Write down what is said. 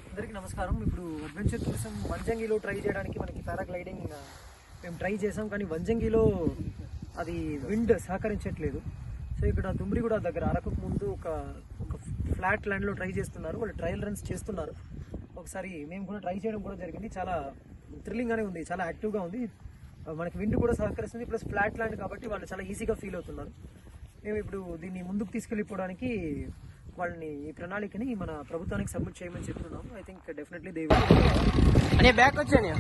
అందరికీ నమస్కారం. ఇప్పుడు అడ్వెంచర్ టూరిజం వంజంగిలో ట్రై చేయడానికి మనకి పారాగ్లైడింగ్ మేము ట్రై చేసాం, కానీ వంజంగిలో అది విండ్ సహకరించట్లేదు. సో ఇక్కడ దుమ్రిగూడ దగ్గర అరకు ముందు ఒక ఫ్లాట్ ల్యాండ్లో ట్రై చేస్తున్నారు. వాళ్ళు ట్రయల్ రన్స్ చేస్తున్నారు. ఒకసారి మేము కూడా ట్రై చేయడం కూడా జరిగింది. చాలా థ్రిల్లింగ్గానే ఉంది, చాలా యాక్టివ్గా ఉంది. మనకి విండ్ కూడా సహకరిస్తుంది, ప్లస్ ఫ్లాట్ ల్యాండ్ కాబట్టి వాళ్ళు చాలా ఈజీగా ఫీల్ అవుతున్నారు. మేము ఇప్పుడు దీన్ని ముందుకు తీసుకెళ్ళిపోవడానికి వాళ్ళని ఈ ప్రణాళికని మన ప్రభుత్వానికి సబ్మిట్ చేయమని చెప్తున్నాం. I think definitely they will. Back వచ్చాను.